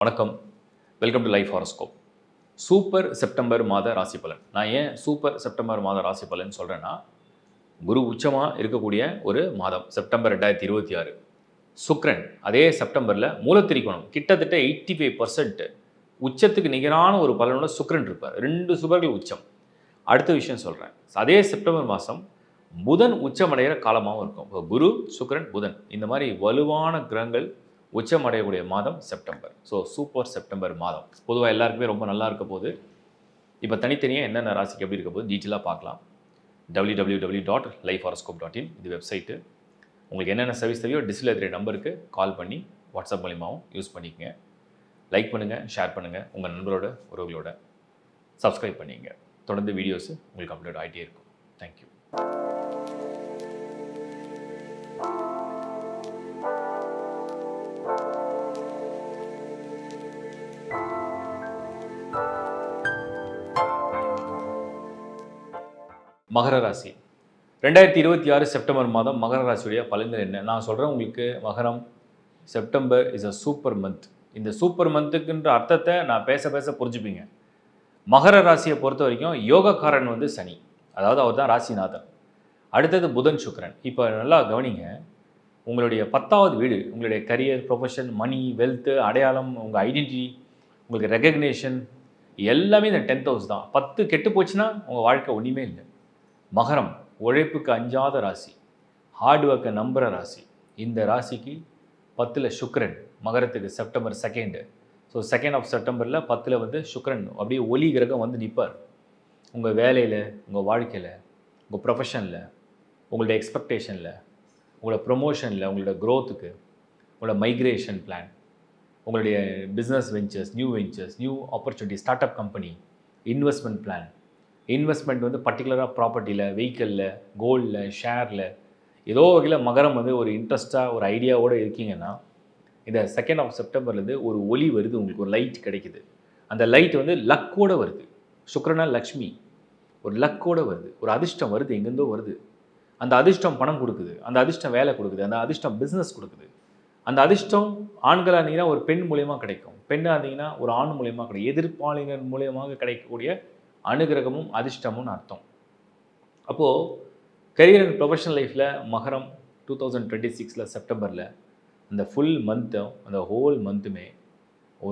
வணக்கம். Welcome to life horoscope. Super September மாத ராசி பலன். நான் ஏன் சூப்பர் செப்டம்பர் மாத ராசி பலன் சொல்கிறேன்னா, குரு உச்சமாக இருக்கக்கூடிய ஒரு மாதம் செப்டம்பர் 2026. சுக்கிரன் அதே செப்டம்பரில் மூலத்திரிகோணம் கிட்டத்தட்ட 85% உச்சத்துக்கு நிகரான ஒரு பலனோட சுக்கிரன் இருப்பார். 2 சுபர்கள் உச்சம். அடுத்த விஷயம் சொல்கிறேன். அதே செப்டம்பர் மாதம் புதன் உச்சமடைகிற காலமாகவும் இருக்கும். இப்போ குரு, சுக்கிரன், புதன் இந்த மாதிரி வலுவான கிரகங்கள் உச்சம் அடையக்கூடிய மாதம் செப்டம்பர். ஸோ சூப்பர் செப்டம்பர் மாதம் பொதுவாக எல்லாருக்குமே ரொம்ப நல்லா இருக்க போது. இப்போ தனித்தனியாக என்னென்ன ராசிக்கு எப்படி இருக்க போது டீட்டெயிலாக பார்க்கலாம். www.lifehoroscope.in இது வெப்சைட்டு. உங்களுக்கு என்னென்ன சர்வீஸ் தேவையோ டிஸ்பிளே தெரிய நம்பருக்கு கால் பண்ணி வாட்ஸ்அப் மூலியமாகவும் யூஸ் பண்ணிக்கங்க. லைக் பண்ணுங்கள், ஷேர் பண்ணுங்கள், உங்கள் நண்பரோட உறவுகளோட சப்ஸ்கிரைப் பண்ணிங்க. தொடர்ந்து வீடியோஸ் உங்களுக்கு அப்லோட் ஆகிட்டே இருக்கும். தேங்க்யூ. மகர ராசி 2026 செப்டம்பர் மாதம் மகர ராசியுடைய பலன்கள் என்ன நான் சொல்கிறேன் உங்களுக்கு. மகரம் September is a super month. இந்த சூப்பர் மந்த்துக்குன்ற அர்த்தத்தை நான் பேச புரிஞ்சுப்பீங்க. மகர ராசியை பொறுத்த வரைக்கும் யோகக்காரன் வந்து சனி, அதாவது அவர் தான் ராசிநாதன். அடுத்தது புதன், சுக்கிரன். இப்போ நல்லா கவனிங்க, உங்களுடைய 10வது வீடு உங்களுடைய கரியர், ப்ரொஃபஷன், மணி, வெல்த்து, அடையாளம், உங்கள் ஐடென்டிட்டி, உங்களுக்கு ரெகக்னேஷன் எல்லாமே இந்த 10th ஹவுஸ் தான். 10 கெட்டு போச்சுன்னா உங்கள் வாழ்க்கை ஒன்றுமே இல்லை. மகரம் உழைப்புக்கு அஞ்சாத ராசி, ஹார்ட் ஒர்க்கை நம்புகிற ராசி. இந்த ராசிக்கு 10ல் சுக்கிரன், மகரத்துக்கு செப்டம்பர் 2. ஸோ 2 ஆஃப் செப்டம்பரில் 10ல் வந்து சுக்கிரன் அப்படியே ஒளி கிரகம் வந்து நிற்பார். உங்கள் வேலையில், உங்கள் வாழ்க்கையில், உங்கள் ப்ரொஃபஷனில், உங்களுடைய எக்ஸ்பெக்டேஷனில், உங்களோட ப்ரொமோஷனில், உங்களோட க்ரோத்துக்கு, உங்களோட மைக்ரேஷன் பிளான், உங்களுடைய business ventures, new ventures, new opportunity, start up company, investment plan. Investment வந்து பர்டிகுலராக ப்ராப்பர்ட்டியில், வெஹிக்கிளில், கோல்டில், ஷேரில் ஏதோ வகையில் மகரம் வந்து ஒரு இன்ட்ரெஸ்ட்டாக ஒரு ஐடியாவோடு இருக்கீங்கன்னா, இந்த 2 ஆஃப் செப்டம்பர்லேருந்து ஒரு ஒளி வருது, உங்களுக்கு ஒரு லைட் கிடைக்குது. அந்த லைட் வந்து லக்கோடு வருது. சுக்கிரனா லக்ஷ்மி, ஒரு லக்கோடு வருது, ஒரு அதிர்ஷ்டம் வருது, எங்கேருந்தோ வருது. அந்த அதிர்ஷ்டம் பணம் கொடுக்குது, அந்த அதிர்ஷ்டம் வேலை கொடுக்குது, அந்த அதிர்ஷ்டம் பிஸ்னஸ் கொடுக்குது. அந்த அதிர்ஷ்டம் ஆண்களாக இருந்தீங்கன்னா ஒரு பெண் மூலியமாக கிடைக்கும், பெண்ணாக இருந்தீங்கன்னா ஒரு ஆண் மூலியமாக கிடைக்கும். எதிர்ப்பாளினர் மூலியமாக கிடைக்கக்கூடிய அனுகிரகமும் அதிர்ஷ்டமும் அர்த்தம். அப்போது கரியர் அண்ட் ப்ரொஃபஷனல் லைஃப்பில் மகரம் 2026 செப்டம்பரில் அந்த ஃபுல் மந்த்தும், அந்த ஹோல் மந்த்துமே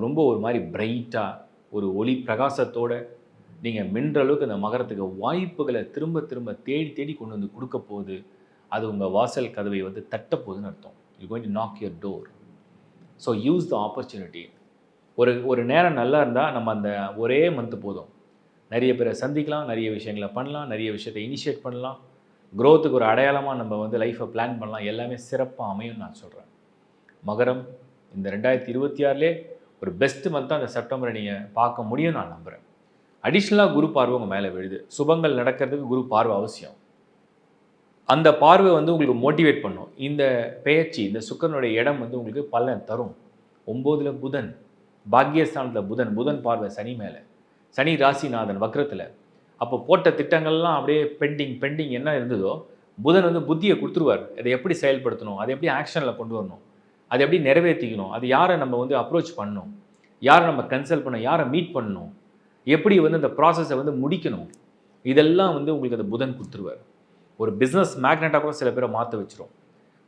ரொம்ப ஒரு மாதிரி பிரைட்டாக ஒரு ஒளி பிரகாசத்தோடு நீங்கள் மின்ற அளவுக்கு அந்த மகரத்துக்கு வாய்ப்புகளை திரும்ப தேடி தேடி கொண்டு வந்து கொடுக்க போகுது. அது உங்கள் வாசல் கதவை வந்து தட்ட போகுதுன்னு அர்த்தம். You going to knock your door. So use the opportunity. ஒரு நேரம் நல்லா இருந்தால் நம்ம அந்த ஒரே மந்த்து போதும். நிறைய பேரை சந்திக்கலாம், நிறைய விஷயங்களை பண்ணலாம், நிறைய விஷயத்தை இனிஷியேட் பண்ணலாம், க்ரோத்துக்கு ஒரு அடையாளமாக நம்ம வந்து லைஃப்பை பிளான் பண்ணலாம். எல்லாமே சிறப்பாக அமையும் நான் சொல்கிறேன். மகரம் இந்த 2026லே ஒரு பெஸ்ட்டு மந்த்தாக அந்த செப்டம்பரை நீங்கள் பார்க்க முடியும் நான் நம்புகிறேன். அடிஷ்னலாக குரு பார்வை உங்கள் மேலே விழுது. சுபங்கள் நடக்கிறதுக்கு குரு பார்வை அவசியம். அந்த பார்வை வந்து உங்களுக்கு மோட்டிவேட் பண்ணும். இந்த பெயர்ச்சி, இந்த சுக்கிரனுடைய இடம் வந்து உங்களுக்கு பலன் தரும். 9ல் புதன், பாக்கியஸ்தானத்தில் புதன் பார்வை சனி மேலே, சனி ராசிநாதன் வக்ரத்தில். அப்போ போட்ட திட்டங்கள்லாம் அப்படியே பெண்டிங் என்ன இருந்ததோ புதன் வந்து புத்தியை கொடுத்துருவார். அதை எப்படி செயல்படுத்தணும், அதை எப்படி ஆக்ஷனில் கொண்டு வரணும், அதை எப்படி நிறைவேற்றிக்கணும், அது யாரை நம்ம வந்து அப்ரோச் பண்ணணும், யாரை நம்ம கன்சல்ட் பண்ணணும், யாரை மீட் பண்ணணும், எப்படி வந்து அந்த ப்ராசஸை வந்து முடிக்கணும், இதெல்லாம் வந்து உங்களுக்கு அந்த புதன் கொடுத்துருவார். ஒரு பிஸ்னஸ் மேக்னெட்டாக கூட சில பேரை மாற்ற வச்சிரும்.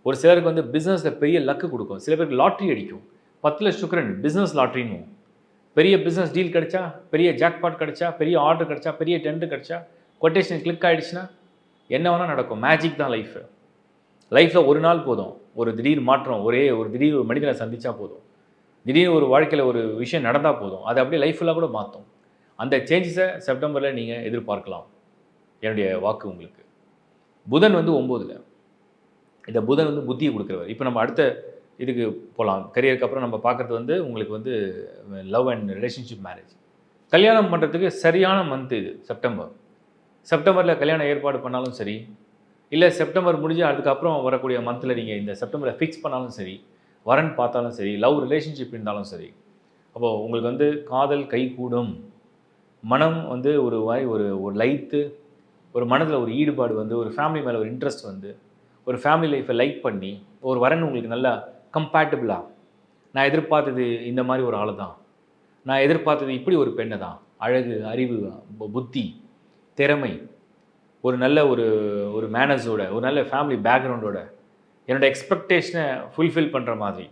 ஒரு சிலருக்கு வந்து பிஸ்னஸில் பெரிய லக்கு கொடுக்கும். சில பேருக்கு லாட்ரி அடிக்கும். 10ல் சுக்கிரன் பிஸ்னஸ் லாட்ரின்னு, பெரிய பிஸ்னஸ் டீல் கிடச்சா, பெரிய ஜாக்பாட் கிடச்சா, பெரிய ஆர்டர் கிடச்சா, பெரிய டெண்டர் கிடச்சா, கொட்டேஷன் கிளிக் ஆகிடுச்சுன்னா என்ன வேணால் நடக்கும். மேஜிக் தான் லைஃபு. லைஃப்பில் ஒரு நாள் போதும், ஒரு திடீர் மாற்றம், திடீர் ஒரு மனிதனை சந்தித்தா போதும், திடீர்னு ஒரு வாழ்க்கையில் ஒரு விஷயம் நடந்தால் போதும், அது அப்படியே லைஃபெல்லாம் கூட மாற்றும். அந்த சேஞ்சஸை செப்டம்பரில் நீங்கள் எதிர்பார்க்கலாம். என்னுடைய வாக்கு உங்களுக்கு. புதன் வந்து 9ல். இந்த புதன் வந்து புத்தியை கொடுக்குறவர். இப்போ நம்ம அடுத்த இதுக்கு போகலாம். கரியருக்கு அப்புறம் நம்ம பார்க்குறது வந்து உங்களுக்கு வந்து லவ் அண்ட் ரிலேஷன்ஷிப், மேரேஜ். கல்யாணம் பண்ணுறதுக்கு சரியான மந்த் இது செப்டம்பரில் கல்யாணம் ஏற்பாடு பண்ணாலும் சரி, இல்லை செப்டம்பர் முடிஞ்சு அதுக்கப்புறம் வரக்கூடிய மந்தில் நீங்கள் இந்த செப்டம்பரை ஃபிக்ஸ் பண்ணாலும் சரி, வரன் பார்த்தாலும் சரி, லவ் ரிலேஷன்ஷிப் இருந்தாலும் சரி, அப்போது உங்களுக்கு வந்து காதல் கைகூடும். மனம் வந்து ஒரு மாதிரி ஒரு லைத்து, ஒரு மனதில் ஒரு ஈடுபாடு வந்து, ஒரு ஃபேமிலி மேலே ஒரு இன்ட்ரெஸ்ட் வந்து, ஒரு ஃபேமிலி லைஃப்பை லைக் பண்ணி, ஒரு வரன் உங்களுக்கு நல்லா கம்பேட்டபிளாக நான் எதிர்பார்த்தது இந்த மாதிரி ஒரு ஆளு தான். நான் எதிர்பார்த்தது இப்படி ஒரு பெண்ணை தான். அழகு, அறிவு, புத்தி, திறமை, ஒரு நல்ல ஒரு ஒரு மேனர்ஸோட, ஒரு நல்ல ஃபேமிலி பேக்ரவுண்டோட, என்னோட எக்ஸ்பெக்டேஷனை ஃபுல்ஃபில் பண்ணுற மாதிரி,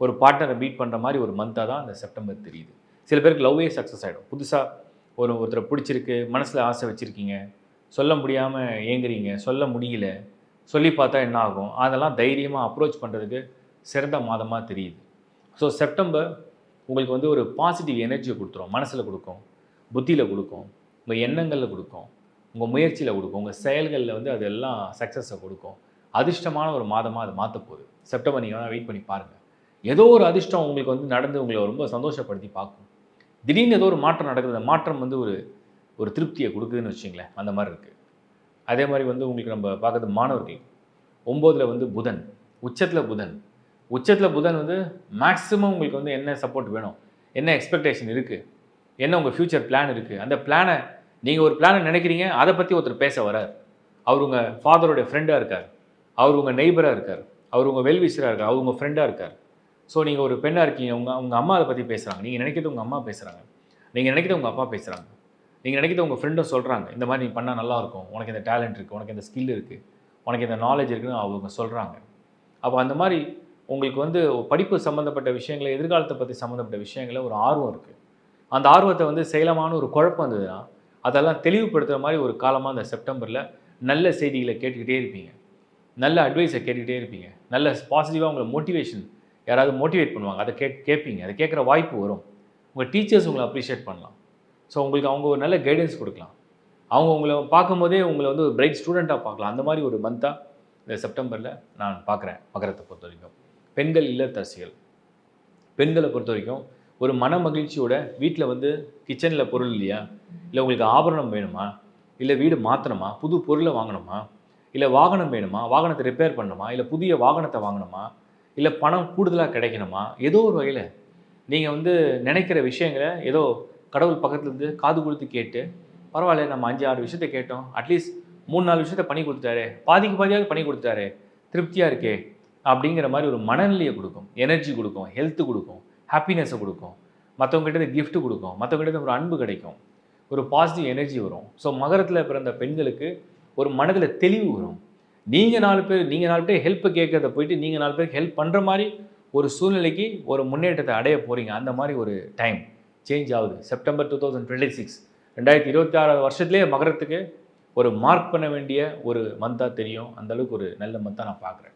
ஒரு பார்ட்னரை மீட் பண்ணுற மாதிரி ஒரு மந்தாக தான் இந்த செப்டம்பர் தெரியுது. சில பேருக்கு லவ்வே சக்ஸஸ் ஆகிடும். புதுசாக ஒருத்தரை பிடிச்சிருக்கு, மனசில் ஆசை வச்சுருக்கீங்க, சொல்ல முடியாமல் ஏங்குறீங்க, சொல்ல முடியல, சொல்லி பார்த்தா என்ன ஆகும், அதெல்லாம் தைரியமாக அப்ரோச் பண்ணுறதுக்கு சிறந்த மாதமாக தெரியுது. ஸோ செப்டம்பர் உங்களுக்கு வந்து ஒரு பாசிட்டிவ் எனர்ஜியை கொடுத்துரும். மனசில் கொடுக்கும், புத்தியில் கொடுக்கும், உங்கள் எண்ணங்களில் கொடுக்கும், உங்கள் முயற்சியில் கொடுக்கும், உங்கள் செயல்களில் வந்து அது எல்லாம் சக்ஸஸை கொடுக்கும். அதிர்ஷ்டமான ஒரு மாதமாக அது மாற்ற போகுது. செப்டம்பர் நீங்கள் வேணால் வெயிட் பண்ணி பாருங்கள். ஏதோ ஒரு அதிர்ஷ்டம் உங்களுக்கு வந்து நடந்து உங்களை ரொம்ப சந்தோஷப்படுத்தி பார்க்கும். திடீர்னு ஏதோ ஒரு மாற்றம் நடக்குது. அந்த மாற்றம் வந்து ஒரு திருப்தியை கொடுக்குதுன்னு வச்சுங்களேன். அந்த மாதிரி இருக்குது. அதே மாதிரி வந்து உங்களுக்கு நம்ம பார்க்குறது மாணவர்கள். 9ல் வந்து புதன், உச்சத்தில் புதன் வந்து மேக்ஸிமம் உங்களுக்கு வந்து என்ன சப்போர்ட் வேணும், என்ன எக்ஸ்பெக்டேஷன் இருக்குது, என்ன உங்கள் ஃப்யூச்சர் பிளான் இருக்குது, அந்த பிளானை நீங்கள் ஒரு பிளானை நினைக்கிறீங்க, அதை பற்றி ஒருத்தர் பேச வரார். அவர் உங்கள் ஃபாதரோடைய ஃப்ரெண்டாக இருக்கார், அவர் உங்கள் நெய்பராக இருக்கார், அவர் உங்கள் வெல்விஷராக இருக்கார், அவர் உங்கள் ஃப்ரெண்டாக இருக்கார். ஸோ நீங்கள் ஒரு பெண்ணாக இருக்கீங்க, உங்கள் அம்மா அதை பற்றி பேசுகிறாங்க, நீங்கள் நினைக்கிறது உங்கள் அம்மா பேசுகிறாங்க, நீங்கள் நினைக்கிறது உங்கள் அப்பா பேசுகிறாங்க, நீங்கள் நினைக்கிறது உங்கள் ஃப்ரெண்டும் சொல்கிறாங்க, இந்த மாதிரி நீ பண்ணால் நல்லாயிருக்கும், உனக்கு இந்த டேலண்ட் இருக்குது, உனக்கு இந்த ஸ்கில் இருக்குது, உனக்கு இந்த நாலேஜ் இருக்குதுன்னு அவங்க சொல்கிறாங்க. அப்போ அந்த மாதிரி உங்களுக்கு வந்து படிப்பு சம்மந்தப்பட்ட விஷயங்களை, எதிர்காலத்தை பற்றி சம்மந்தப்பட்ட விஷயங்களில் ஒரு ஆர்வம் இருக்குது. அந்த ஆர்வத்தை வந்து செயலமான ஒரு குழப்பம் இருந்ததுன்னா அதெல்லாம் தெளிவுபடுத்துகிற மாதிரி ஒரு காலமாக இந்த செப்டம்பரில் நல்ல செய்திகளை கேட்டுக்கிட்டே இருப்பீங்க, நல்ல அட்வைஸை கேட்டுக்கிட்டே இருப்பீங்க, நல்ல பாசிட்டிவாக உங்களை மோட்டிவேஷன் யாராவது மோட்டிவேட் பண்ணுவாங்க, அதை கேட்பீங்க, அதை கேட்குற வாய்ப்பு வரும். உங்கள் டீச்சர்ஸ் உங்களை அப்ரிஷியேட் பண்ணலாம். ஸோ உங்களுக்கு அவங்க ஒரு நல்ல கைடன்ஸ் கொடுக்கலாம். அவங்க உங்களை பார்க்கும்போதே உங்களை வந்து ஒரு பிரைட் ஸ்டூடெண்ட்டாக பார்க்கலாம். அந்த மாதிரி ஒரு மந்தாக இந்த செப்டம்பரில் நான் பார்க்குறேன். மகரத்தை பொறுத்த வரைக்கும் பெண்கள் இல்லத்தரசிகள், பெண்களை பொறுத்த வரைக்கும் ஒரு மன மகிழ்ச்சியோட வீட்டில் வந்து கிச்சனில் பொருள் இல்லையா, இல்லை உங்களுக்கு ஆபரணம் வேணுமா, இல்லை வீடு மாற்றணுமா, புது பொருளை வாங்கணுமா, இல்லை வாகனம் வேணுமா, வாகனத்தை ரிப்பேர் பண்ணணுமா, இல்லை புதிய வாகனத்தை வாங்கணுமா, இல்லை பணம் கூடுதலாக கிடைக்கணுமா, ஏதோ ஒரு வகையில் நீங்கள் வந்து நினைக்கிற விஷயங்களை ஏதோ கடவுள் பக்கத்துலேருந்து காது கொடுத்து கேட்டு, பரவாயில்ல நம்ம 5-6 விஷயத்தை கேட்டோம், அட்லீஸ்ட் 3-4 விஷயத்த பண்ணி கொடுத்தாரு, பாதிக்கு பாதியாவது பண்ணி கொடுத்தாரு, திருப்தியாக இருக்கே அப்படிங்கிற மாதிரி ஒரு மனநிலையை கொடுக்கும், எனர்ஜி கொடுக்கும், ஹெல்த்து கொடுக்கும், ஹாப்பினஸை கொடுக்கும், மற்றவங்ககிட்ட கிஃப்ட்டு கொடுக்கும், மற்றவங்ககிட்ட ஒரு அன்பு கிடைக்கும், ஒரு பாசிட்டிவ் எனர்ஜி வரும். ஸோ மகரத்தில் பிறந்த பெண்களுக்கு ஒரு மனதில் தெளிவு வரும். நீங்கள் 4 பேர் ஹெல்ப்பை கேட்கறத போயிட்டு நீங்கள் 4 பேருக்கு ஹெல்ப் பண்ணுற மாதிரி ஒரு சூழ்நிலைக்கு ஒரு முன்னேற்றத்தை அடைய போகிறீங்க. அந்த மாதிரி ஒரு டைம் சேஞ்ச் ஆகுது. செப்டம்பர் 2026 2026 வருஷத்துலேயே மகரத்துக்கு ஒரு மார்க் பண்ண வேண்டிய ஒரு மந்தாக தெரியும். அந்தளவுக்கு ஒரு நல்ல மந்தாக நான் பார்க்குறேன்.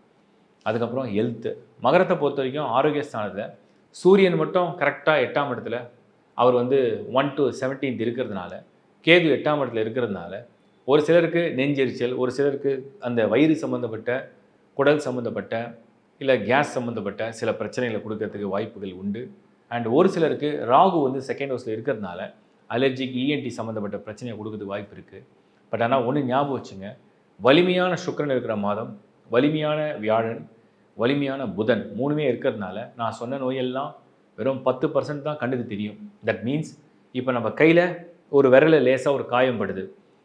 அதுக்கப்புறம் ஹெல்த்து. மகரத்தை பொறுத்த வரைக்கும் ஆரோக்கிய ஸ்தானத்தில் சூரியன் மட்டும் கரெக்டாக 8ஆம் இடத்துல அவர் வந்து 1 to 17 இருக்கிறதுனால, கேது 8ஆம் இடத்துல இருக்கிறதுனால ஒரு சிலருக்கு நெஞ்செரிச்சல், ஒரு சிலருக்கு அந்த வயிறு சம்மந்தப்பட்ட, குடல் சம்மந்தப்பட்ட, இல்லை கேஸ் சம்மந்தப்பட்ட சில பிரச்சனைகளை கொடுக்கறதுக்கு வாய்ப்புகள் உண்டு. அண்ட் ஒரு சிலருக்கு ராகு வந்து 2nd ஹவுஸில் இருக்கிறதுனால அலர்ஜிக், இஎன்டி சம்மந்தப்பட்ட பிரச்சனையை கொடுக்கறதுக்கு வாய்ப்பு இருக்குது. பட் ஆனால் ஒன்று ஞாபகம் வச்சுங்க, வலிமையான சுக்கிரன் இருக்கிற மாதம், வலிமையான வியாழன், வலிமையான புதன் 3மே இருக்கிறதுனால நான் சொன்ன நோயெல்லாம் வெறும் 10% தான் கண்ணுக்கு தெரியும். தட் மீன்ஸ் இப்போ நம்ம கையில் ஒரு விரலில் லேசாக ஒரு காயம் படுது.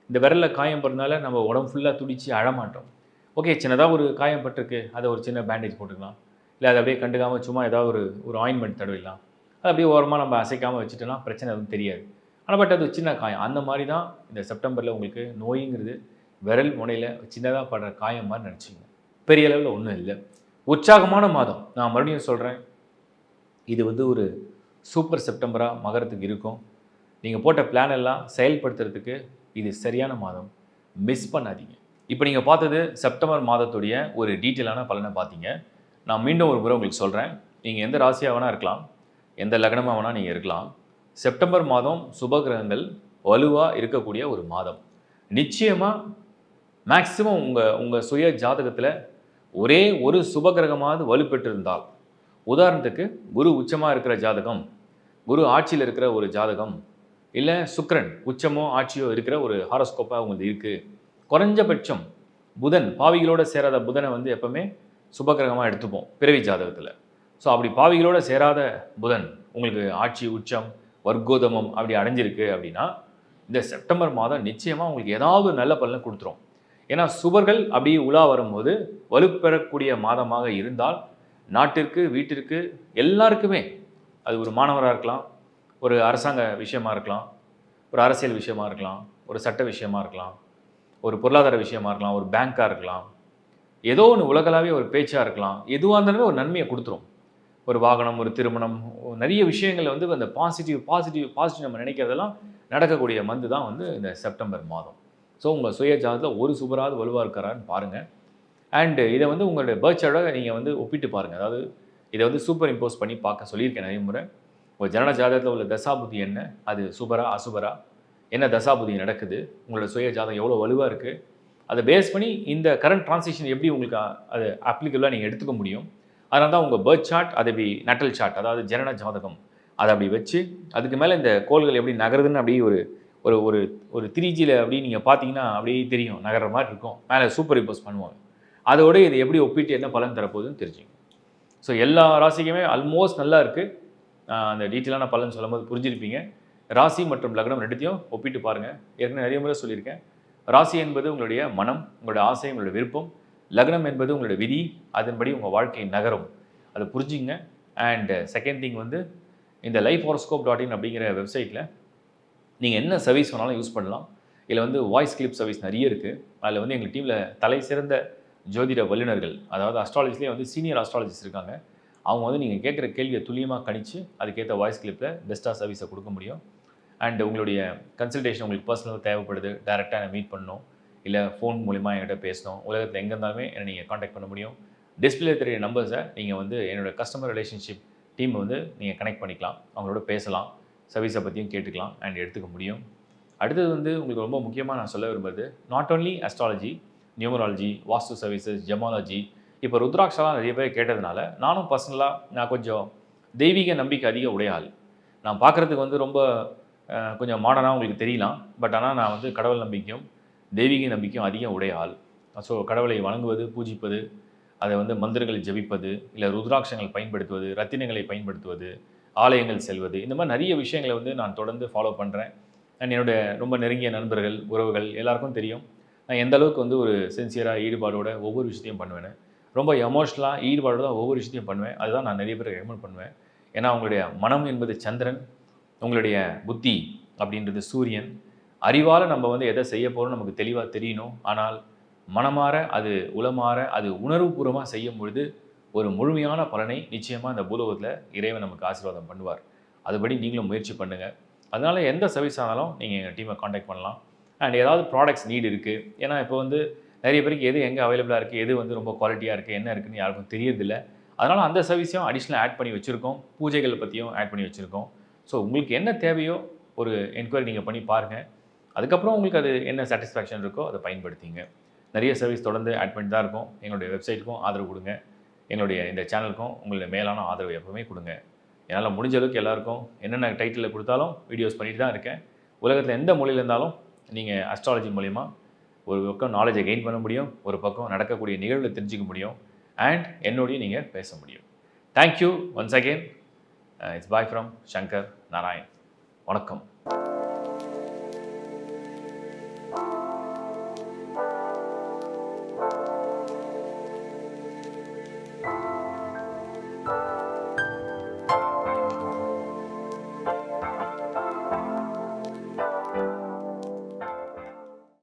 இந்த விரலில் காயம் படுறதுனால நம்ம உடம்பு ஃபுல்லாக துடித்து அழமாட்டோம். ஓகே, சின்னதாக ஒரு காயம் பட்டிருக்கு, அதை ஒரு சின்ன பேண்டேஜ் போட்டுக்கலாம், இல்லை அதை அப்படியே கண்டுக்காமல் சும்மா ஏதாவது ஒரு ஆயின்மெண்ட் தடவிடலாம், அது அப்படியே ஓரமாக நம்ம அசைக்காமல் வச்சுட்டோன்னா பிரச்சனை எதுவும் தெரியாது. ஆனால் பட் அது சின்ன காயம். அந்த மாதிரி தான் இந்த செப்டம்பரில் உங்களுக்கு நோய்ங்கிறது விரல் முனையில் சின்னதாக படுற காயம் மாதிரி நினச்சிங்க. பெரிய அளவில் ஒன்றும் இல்லை. உற்சாகமான மாதம். நான் மறுபடியும் சொல்கிறேன், இது வந்து ஒரு சூப்பர் செப்டம்பராக மகரத்துக்கு இருக்கும். நீங்கள் போட்ட பிளான் எல்லாம் செயல்படுத்துறதுக்கு இது சரியான மாதம். மிஸ் பண்ணாதீங்க. இப்போ நீங்கள் பார்த்தது செப்டம்பர் மாதத்துடைய ஒரு டீட்டெயிலான பலனை பார்த்தீங்க. நான் மீண்டும் ஒரு முறை உங்களுக்கு சொல்கிறேன், நீங்கள் எந்த ராசியாக வேணால் இருக்கலாம், எந்த லக்னமாக வேணால் நீங்கள் இருக்கலாம். செப்டம்பர் மாதம் சுபகிரகங்கள் வலுவாக இருக்கக்கூடிய ஒரு மாதம். நிச்சயமாக மேக்ஸிமம் உங்கள் சுய ஜாதகத்தில் ஒரே ஒரு சுபகிரகமாவது வலுப்பெற்றிருந்தால், உதாரணத்துக்கு குரு உச்சமாக இருக்கிற ஜாதகம், குரு ஆட்சியில் இருக்கிற ஒரு ஜாதகம், இல்லை சுக்கிரன் உச்சமோ ஆட்சியோ இருக்கிற ஒரு ஹாரோஸ்கோப்பாக உங்களுக்கு இருக்குது. குறைஞ்சபட்சம் புதன், பாவிகளோடு சேராத புதனை வந்து எப்போவுமே சுபகிரகமாக எடுத்துப்போம் பிறவி ஜாதகத்தில். ஸோ அப்படி பாவிகளோடு சேராத புதன் உங்களுக்கு ஆட்சி, உச்சம், வர்க்கோதமம் அப்படி அடைஞ்சிருக்கு அப்படின்னா இந்த செப்டம்பர் மாதம் நிச்சயமாக உங்களுக்கு ஏதாவது நல்ல பலனை கொடுத்துரும். ஏன்னா சுபர்கள் அப்படியே உலா வரும்போது வலுப்பெறக்கூடிய மாதமாக இருந்தால் நாட்டிற்கு, வீட்டிற்கு, எல்லாருக்குமே. அது ஒரு மாணவராக இருக்கலாம், ஒரு அரசாங்க விஷயமா இருக்கலாம், ஒரு அரசியல் விஷயமா இருக்கலாம், ஒரு சட்ட விஷயமா இருக்கலாம், ஒரு பொருளாதார விஷயமா இருக்கலாம், ஒரு பேங்காக இருக்கலாம், ஏதோ ஒன்று உலகளாவிய ஒரு பேச்சாக இருக்கலாம். எதுவாக இருந்தாலுமே ஒரு நன்மையை கொடுத்துரும். ஒரு வாகனம், ஒரு திருமணம், நிறைய விஷயங்கள் வந்து அந்த பாசிட்டிவ் நம்ம நினைக்கிறதெல்லாம் நடக்கக்கூடிய மந்த் தான் வந்து இந்த செப்டம்பர் மாதம். ஸோ உங்கள் சுய ஜாதகத்தில் ஒரு சுபராவது வலுவாக இருக்கிறான்னு பாருங்கள். அண்டு இதை வந்து உங்களுடைய பர்த் சார்ட்டோட நீங்கள் வந்து ஒப்பிட்டு பாருங்கள். அதாவது இதை வந்து சூப்பர் இம்போஸ் பண்ணி பார்க்க சொல்லியிருக்கேன் நிறைய முறை. உங்கள் ஜனன ஜாதகத்தில் உள்ள தசாபுத்தி என்ன, அது சுபரா அசுபரா, என்ன தசாபுத்தி நடக்குது, உங்களோட சுய ஜாதகம் எவ்வளோ வலுவாக இருக்குது, அதை பேஸ் பண்ணி இந்த கரண்ட் ட்ரான்சிஷன் எப்படி உங்களுக்கு அது அப்ளிகபிளாக நீங்கள் எடுத்துக்க முடியும். அதனால தான் உங்கள் பர்த் சார்ட், அதை அப்படி நட்டல் சார்ட், அதாவது ஜனன ஜாதகம், அதை அப்படி வச்சு அதுக்கு மேலே இந்த கோள்கள் எப்படி நகருதுன்னு அப்படியே ஒரு ஒரு ஒரு ஒரு 3Gயில் அப்படி நீங்கள் பார்த்தீங்கன்னா அப்படியே தெரியும், நகர்ற மாதிரி இருக்கும். மேலே சூப்பர் இம்போஸ் பண்ணுவாங்க. அதோட இது எப்படி ஒப்பிட்டு என்ன பலன் தரப்போகுதுன்னு தெரிஞ்சுங்க. ஸோ எல்லா ராசிக்குமே ஆல்மோஸ்ட் நல்லா இருக்குது. அந்த டீட்டெயிலான பலன் சொல்லும்போது புரிஞ்சிருப்பீங்க. ராசி மற்றும் லக்னம் ரெண்டுத்தையும் ஒப்பிட்டு பாருங்கள். ஏற்கனவே நிறைய முறை சொல்லியிருக்கேன். ராசி என்பது உங்களுடைய மனம், உங்களுடைய ஆசை, உங்களுடைய விருப்பம். லக்னம் என்பது உங்களுடைய விதி, அதன்படி உங்கள் வாழ்க்கை நகரும். அதை புரிஞ்சுங்க. அண்ட் செகண்ட் திங் வந்து இந்த lifehoroscope.in அப்படிங்கிற வெப்சைட்டில் நீங்கள் என்ன சர்வீஸ் வேணாலும் யூஸ் பண்ணலாம். இதில் வந்து வாய்ஸ் கிளிப் சர்வீஸ் நிறைய இருக்குது. அதில் வந்து எங்கள் டீமில் தலை சிறந்த ஜோதிட வல்லுநர்கள், அதாவது அஸ்ட்ராலஜிலே வந்து சீனியர் அஸ்ட்ராலஜிஸ்ட் இருக்காங்க. அவங்க வந்து நீங்கள் கேட்குற கேள்வியை துல்லியமாக கணிச்சு அதுக்கேற்ற வாய்ஸ் கிளிப்பில் பெஸ்ட்டாக சர்வீஸை கொடுக்க முடியும். அண்ட் உங்களுடைய கன்சல்டேஷன் உங்களுக்கு பர்சனலாக தேவைப்படுது, டைரெக்டாக என்னை மீட் பண்ணணும், இல்லை ஃபோன் மூலிமா என்கிட்ட பேசணும், உலகத்தில் எங்கே இருந்தாலுமே என்னை நீங்கள் காண்டாக்ட் பண்ண முடியும். டிஸ்பிளே தெரிய நம்பர்ஸை நீங்கள் வந்து என்னோடய கஸ்டமர் ரிலேஷன்ஷிப் டீமை வந்து நீங்கள் கனெக்ட் பண்ணிக்கலாம், அவங்களோட பேசலாம், சர்வீஸை பற்றியும் கேட்டுக்கலாம் அண்ட் எடுத்துக்க முடியும். அடுத்தது வந்து உங்களுக்கு ரொம்ப முக்கியமாக நான் சொல்ல விரும்புறது, not only astrology, numerology, vastu services, gemmology, இப்போ ருத்ராட்சலாம் நிறைய பேர் கேட்டதுனால நானும் பர்சனலாக நான் கொஞ்சம் தெய்வீக நம்பிக்கை அதிக உடைய ஆள். நான் பார்க்குறதுக்கு வந்து ரொம்ப கொஞ்சம் மாடர்னாக உங்களுக்கு தெரியலாம். பட் ஆனால் நான் வந்து கடவுள் நம்பிக்கையும் தெய்வீக நம்பிக்கையும் அதிகம் உடைய ஆள். ஸோ கடவுளை வணங்குவது, பூஜிப்பது, அதை வந்து மந்திரங்களை ஜபிப்பது, இல்லை ருத்ராட்சங்கள் பயன்படுத்துவது, ரத்தினங்களை பயன்படுத்துவது, ஆலயங்கள் செல்வது, இந்த மாதிரி நிறைய விஷயங்களை வந்து நான் தொடர்ந்து ஃபாலோ பண்ணுறேன். அண்ட் என்னுடைய ரொம்ப நெருங்கிய நண்பர்கள், உறவுகள் எல்லாருக்கும் தெரியும் நான் எந்த அளவுக்கு வந்து ஒரு சின்சியராக ஈடுபாடோட ஒவ்வொரு விஷயத்தையும் பண்ணுவேன். ரொம்ப எமோஷ்னலாக ஈடுபாடோட தான் ஒவ்வொரு விஷயத்தையும் பண்ணுவேன். அதுதான் நான் நிறைய பேருக்கு ரெக்கமெண்ட் பண்ணுவேன். ஏன்னா உங்களுடைய மனம் என்பது சந்திரன், உங்களுடைய புத்தி அப்படின்றது சூரியன். அறிவால் நம்ம வந்து எதை செய்ய போகிறோம் நமக்கு தெளிவாக தெரியணும். ஆனால் மனமாற, அது உளமாற, அது உணர்வுபூர்வமாக செய்யும் பொழுது ஒரு முழுமையான பலனை நிச்சயமாக இந்த பூலோகத்தில் இறைவன் நமக்கு ஆசீர்வாதம் பண்ணுவார். அதுபடி நீங்களும் முயற்சி பண்ணுங்கள். அதனால் எந்த சர்வீஸ் ஆனாலும் நீங்கள் எங்கள் டீமை காண்டாக்ட் பண்ணலாம். அண்ட் ஏதாவது ப்ராடக்ட்ஸ் நீட் இருக்குது, ஏன்னா இப்போ வந்து நிறைய பேருக்கு எது எங்கே அவைலபிளாக இருக்குது, எது வந்து ரொம்ப குவாலிட்டியாக இருக்குது, என்ன இருக்குதுன்னு யாருக்கும் தெரியறதில்ல. அதனால் அந்த சர்வீஸையும் அடிஷ்னலாக ஆட் பண்ணி வச்சுருக்கோம். பூஜைகள் பற்றியும் ஆட் பண்ணி வச்சுருக்கோம். ஸோ உங்களுக்கு என்ன தேவையோ ஒரு என்கொயரி நீங்கள் பண்ணி பாருங்கள். அதுக்கப்புறம் உங்களுக்கு அது என்ன சாட்டிஸ்ஃபேக்ஷன் இருக்கோ அதை பயன்படுத்திங்க. நிறைய சர்வீஸ் தொடர்ந்து ஆட் பண்ணி தான் இருக்கும். எங்களுடைய வெப்சைட்டுக்கும் ஆதரவு கொடுங்க, எங்களுடைய இந்த சேனலுக்கும் உங்களுடைய மேலான ஆதரவு எப்பவுமே கொடுங்க. என்னால் முடிஞ்ச அளவுக்கு எல்லாருக்கும் என்னென்ன டைட்டிலில் கொடுத்தாலும் வீடியோஸ் பண்ணிட்டு தான் இருக்கேன். உலகத்தில் எந்த மொழியில் இருந்தாலும் நீங்கள் அஸ்ட்ராலஜி மூலிமா ஒரு பக்கம் நாலேஜை கெயின் பண்ண முடியும், ஒரு பக்கம் நடக்கக்கூடிய நிகழ்வுகளை தெரிஞ்சிக்க முடியும், அண்ட் என்னோடையும் நீங்கள் பேச முடியும். Thank you once again. It's bye from Shankar Narayan. வணக்கம்.